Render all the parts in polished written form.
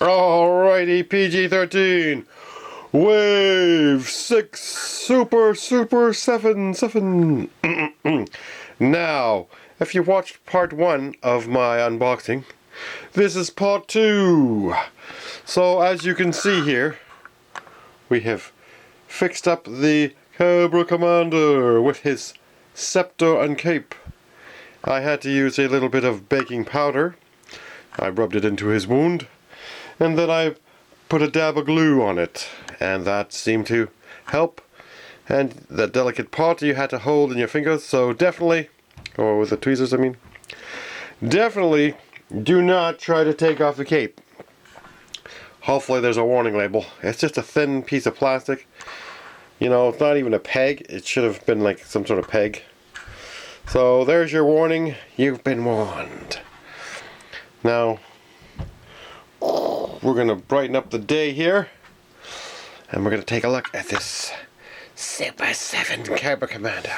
Alrighty, PG-13. Wave6 Super 7. Now, if you watched part 1 of my unboxing, this is part 2. So as you can see here, we have fixed up the Cobra Commander with his scepter and cape. I had to use a little bit of baking powder. I rubbed it into his wound, and then I put a dab of glue on it, and that seemed to help. And that delicate part you had to hold in your fingers, so definitely, or with the tweezers I mean, definitely do not try to take off the cape. Hopefully there's a warning label. It's just a thin piece of plastic. You know, it's not even a peg. It should have been like some sort of peg. So there's your warning. You've been warned. Now, we're going to brighten up the day here. And we're going to take a look at this Super 7 Cobra Commander.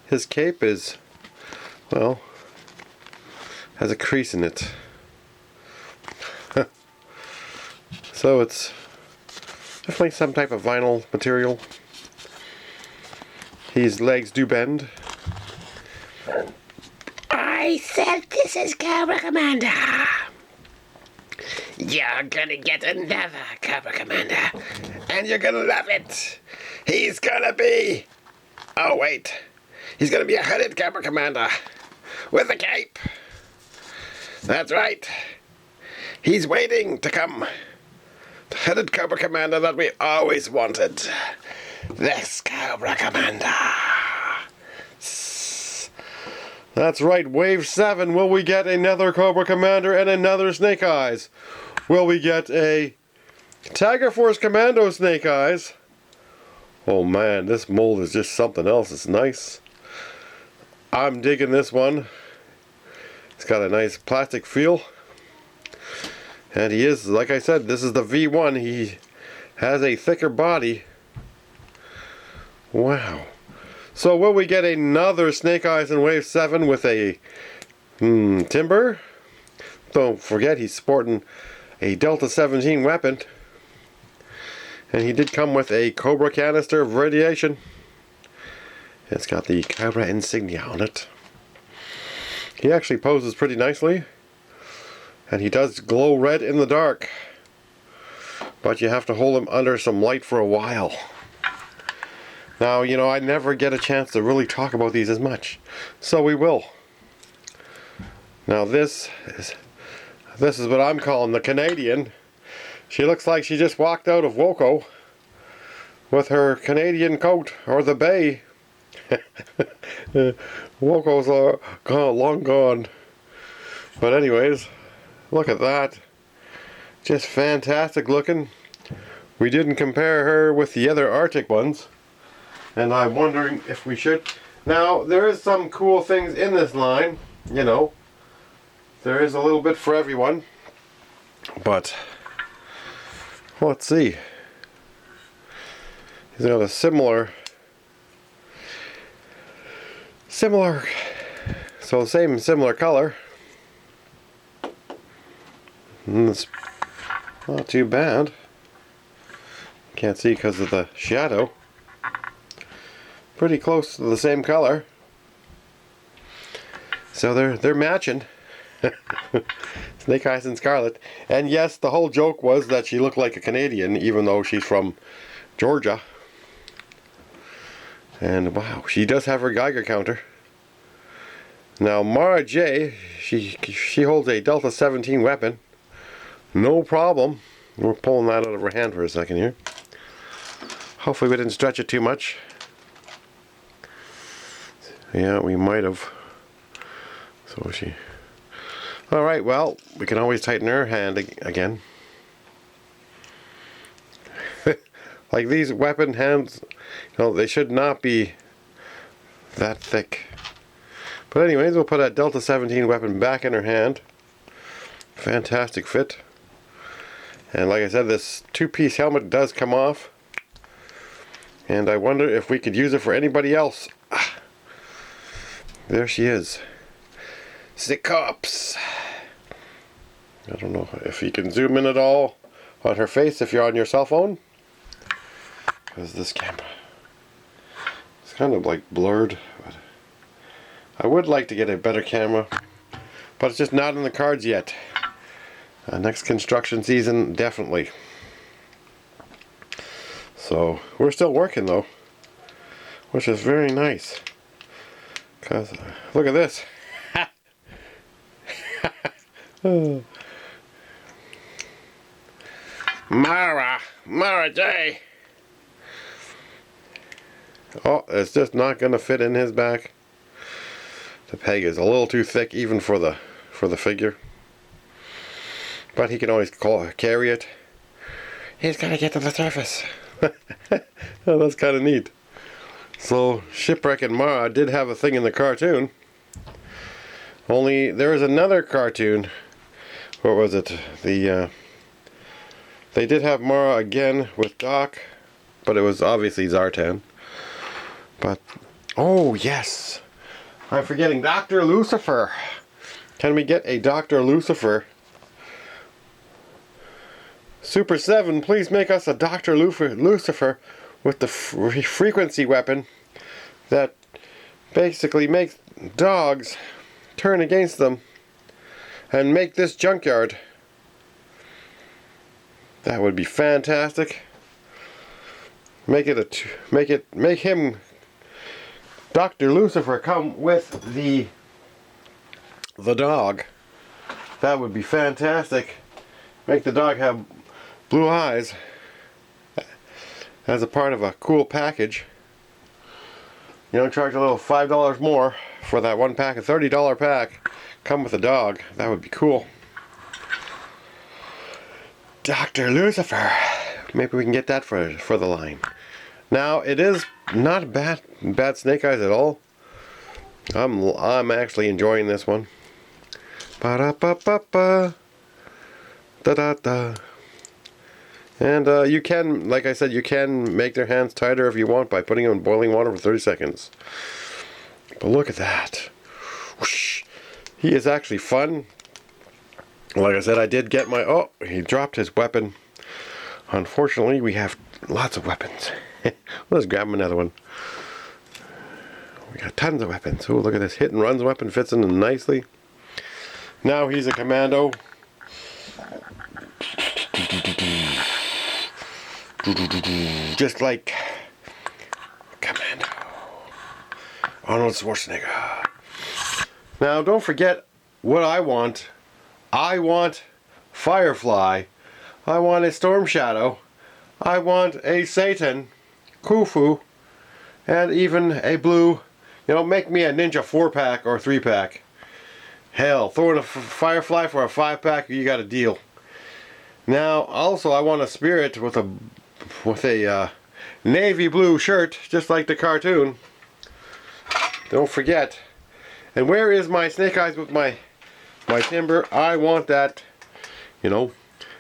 His cape is, well, has a crease in it. So it's definitely some type of vinyl material. His legs do bend. I said this is Cobra Commander. You're gonna get another Cobra Commander, and you're gonna love it. He's gonna be... Oh wait, he's gonna be a hooded Cobra Commander with a cape. That's right. He's waiting to come. The hooded Cobra Commander that we always wanted. This Cobra Commander. That's right, Wave 7. Will we get another Cobra Commander and another Snake Eyes? Will we get a Tiger Force Commando Snake Eyes? Oh man, this mold is just something else. It's nice. I'm digging this one. It's got a nice plastic feel. And he is, like I said, this is the V1. He has a thicker body. Wow. So will we get another Snake Eyes in Wave 7 with a timber? Don't forget he's sporting a Delta 17 weapon. And he did come with a Cobra canister of radiation. It's got the Cobra insignia on it. He actually poses pretty nicely. And he does glow red in the dark. But you have to hold him under some light for a while. Now, you know, I never get a chance to really talk about these as much. So we will. Now this is what I'm calling the Canadian. She looks like she just walked out of Woco with her Canadian coat, or the Bay. Woco's long gone. But anyways, look at that. Just fantastic looking. We didn't compare her with the other Arctic ones. And I'm wondering if we should. Now, there is some cool things in this line, you know. There is a little bit for everyone. But, let's see. He's got a similar, so similar color. And it's not too bad. Can't see because of the shadow. Pretty close to the same color. So they're matching. Snake Eyes and Scarlet. And yes, the whole joke was that she looked like a Canadian, even though she's from Georgia. And wow, she does have her Geiger counter. Now Mara J, she holds a Delta 17 weapon. No problem. We're pulling that out of her hand for a second here. Hopefully we didn't stretch it too much. Yeah, we might have. So she... Alright, well, we can always tighten her hand again. Like these weapon hands, you know, they should not be that thick. But anyways, we'll put that Delta 17 weapon back in her hand. Fantastic fit. And like I said, this two-piece helmet does come off. And I wonder if we could use it for anybody else. There she is. The corpse. I don't know if you can zoom in at all on her face if you're on your cell phone. Because this camera, it's kind of like blurred. But I would like to get a better camera, but it's just not in the cards yet. Next construction season, definitely. So we're still working though, which is very nice. Cause look at this. Mara J. Oh, it's just not gonna fit in his back. The peg is a little too thick even for the figure. But he can always carry it. He's gotta get to the surface. Oh, that's kind of neat. So Shipwreck and Mara did have a thing in the cartoon. Only there is another cartoon. What was it? They did have Mara again with Doc, but it was obviously Zartan. But oh yes, I'm forgetting Dr. Lucifer. Can we get a Dr. Lucifer? Super7, please make us a Dr. Lucifer with the frequency weapon that basically makes dogs turn against them and make this junkyard. That would be fantastic. Make him Dr. Lucifer come with the dog. That would be fantastic. Make the dog have blue eyes as a part of a cool package. You know, charge a little $5 more for that one pack, a $30 pack. Come with a dog. That would be cool. Dr. Lucifer. Maybe we can get that for the line. Now it is not bad snake eyes at all. I'm actually enjoying this one. Ba da ba ba ba. Da da da. And you can, like I said, you can make their hands tighter if you want by putting them in boiling water for 30 seconds. But look at that. Whoosh. He is actually fun. Like I said, I did get my... Oh, he dropped his weapon. Unfortunately, we have lots of weapons. Let's grab another one. We got tons of weapons. Oh, look at this. Hit and runs weapon fits in nicely. Now he's a commando. Just like Commando. Arnold Schwarzenegger. Now don't forget what I want. I want Firefly. I want a Storm Shadow. I want a Satan, Khufu, and even a blue. You know, make me a Ninja 4-pack or 3-pack. Hell, throw in a Firefly for a 5-pack, you got a deal. Now, also, I want a Spirit with a navy blue shirt, just like the cartoon. Don't forget. And where is my Snake Eyes with my timber? I want that, you know.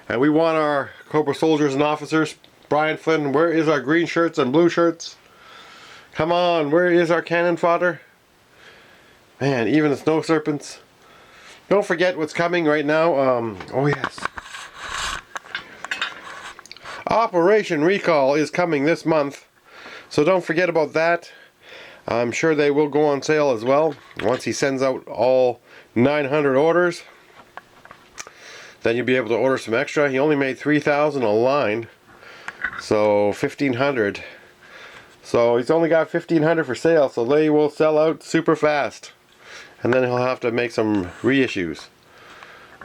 And we want our Cobra soldiers and officers. Brian Flynn, where is our green shirts and blue shirts? Come on, where is our cannon fodder? Man, even the snow serpents. Don't forget what's coming right now. Oh yes. Operation Recall is coming this month. So don't forget about that. I'm sure they will go on sale as well. Once he sends out all 900 orders, then you'll be able to order some extra. He only made 3,000 a line. So 1,500. So he's only got 1,500 for sale. So they will sell out super fast. And then he'll have to make some reissues.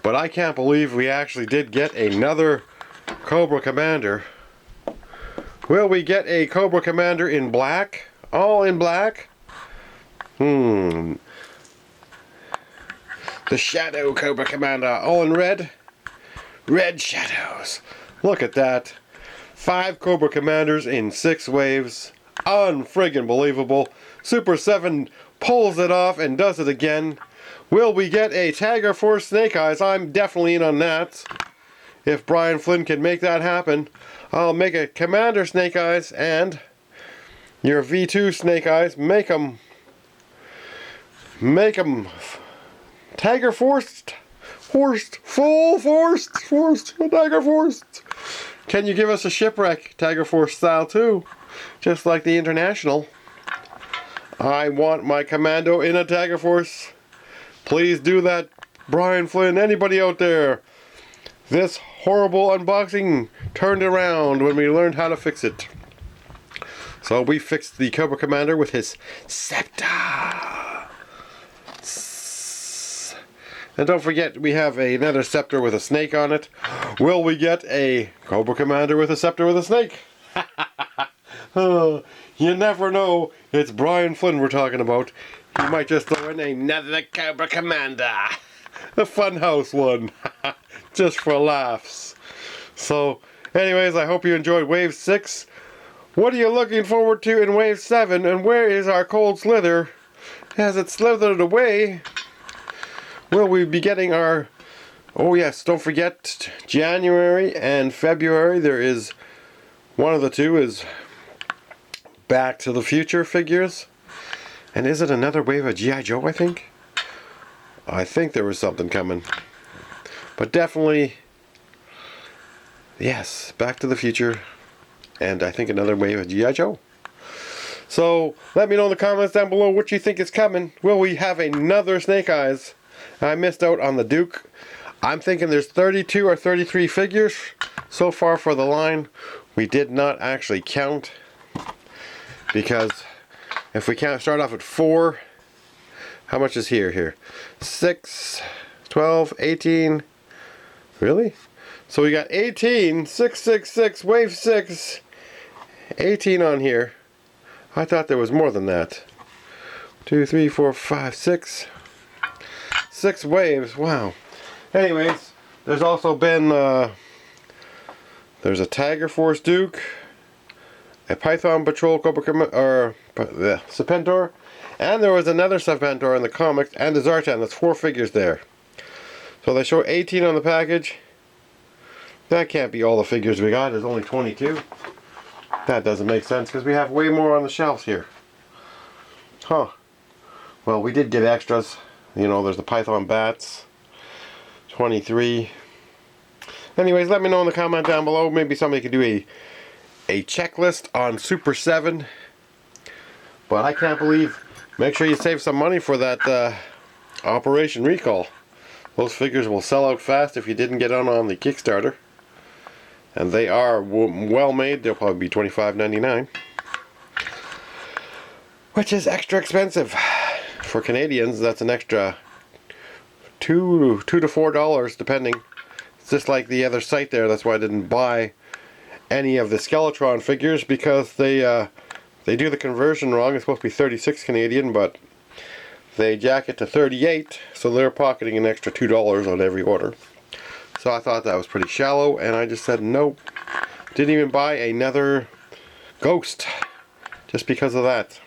But I can't believe we actually did get another Cobra Commander. Will we get a Cobra Commander in black? All in black? The Shadow Cobra Commander, all in red. Red shadows. Look at that. 5 Cobra Commanders in 6 waves. Unfriggin' believable. Super7 pulls it off and does it again. Will we get a Tagger for Snake Eyes? I'm definitely in on that. If Brian Flynn can make that happen, I'll make a Commander Snake Eyes and your V2 Snake Eyes. Make them Tagger Force Forced. Full forced. Forced. Tiger forced. Can you give us a shipwreck Tiger Force style too? Just like the International. I want my commando in a Tiger Force. Please do that, Brian Flynn. Anybody out there? This horrible unboxing turned around when we learned how to fix it. So we fixed the Cobra Commander with his scepter. And don't forget, we have another scepter with a snake on it. Will we get a Cobra Commander with a scepter with a snake? You never know. It's Brian Flynn we're talking about. He might just throw in another Cobra Commander. A funhouse one. Just for laughs. So, anyways, I hope you enjoyed Wave 6. What are you looking forward to in Wave 7? And where is our cold slither? Has it slithered away? Will we be getting our... Oh yes, don't forget, January and February, there is... One of the two is Back to the Future figures. And is it another wave of G.I.Joe, I think? I think there was something coming. But definitely, yes, Back to the Future. And I think another wave of G.I.Joe. So, let me know in the comments down below what you think is coming. Will we have another Snake Eyes? I missed out on the Duke. I'm thinking there's 32 or 33 figures so far for the line. We did not actually count. Because if we can't start off at 4, how much is here? 6, 12, 18. Really? So we got 18, 666, Wave 6, 18 on here. I thought there was more than that. 2, 3, 4, 5, 6. 6 waves, wow. Anyways, there's also been, there's a Tiger Force Duke, a Python Patrol Cobra, or Serpentor, and there was another Serpentor in the comics, and a Zartan. That's 4 figures there. So they show 18 on the package. That can't be all the figures we got. There's only 22. That doesn't make sense because we have way more on the shelves here. Huh. Well, we did get extras. You know, there's the Python Bats. 23. Anyways, let me know in the comment down below. Maybe somebody could do a checklist on Super 7. But I can't believe... Make sure you save some money for that Operation Recall. Those figures will sell out fast if you didn't get on the Kickstarter. And they are well made. They'll probably be $25.99. Which is extra expensive. For Canadians, that's an extra $2 to $4 depending. It's just like the other site there. That's why I didn't buy any of the Skeletron figures, because they do the conversion wrong. It's supposed to be 36 Canadian, but they jack it to 38, so they're pocketing an extra $2 on every order. So I thought that was pretty shallow, and I just said nope. Didn't even buy another Ghost just because of that.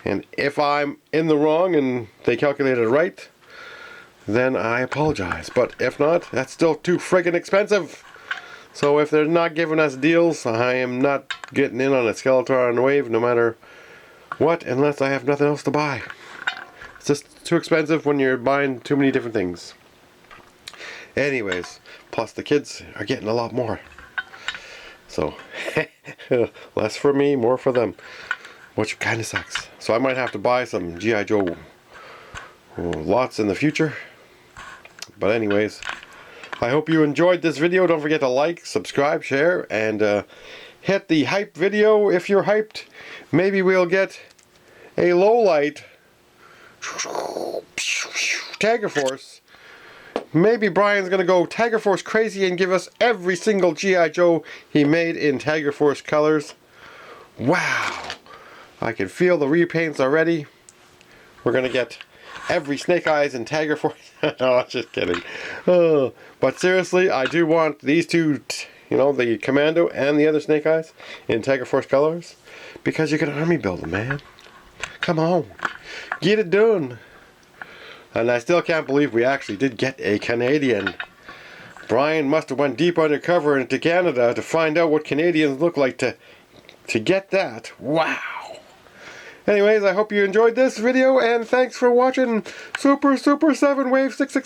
And if I'm in the wrong and they calculated it right, then I apologize. But if not, that's still too friggin' expensive. So if they're not giving us deals, I am not getting in on a Skeleton wave no matter what, unless I have nothing else to buy. It's just too expensive when you're buying too many different things. Anyways, plus the kids are getting a lot more. So, less for me, more for them. Which kind of sucks. So I might have to buy some G.I.Joe lots in the future. But anyways, I hope you enjoyed this video. Don't forget to like, subscribe, share, and hit the hype video if you're hyped. Maybe we'll get a lowlight Tiger Force. Maybe Brian's going to go Tiger Force crazy and give us every single G.I. Joe he made in Tiger Force colors. Wow. I can feel the repaints already. We're going to get every Snake Eyes in Tiger Force. No, I'm just kidding. But seriously, I do want these two, you know, the Commando and the other Snake Eyes in Tiger Force colors. Because you can army build them, man. Come on. Get it done. And I still can't believe we actually did get a Canadian. Brian must have went deep undercover into Canada to find out what Canadians look like to get that. Wow. Anyways, I hope you enjoyed this video, and thanks for watching Super 7 Wave 6.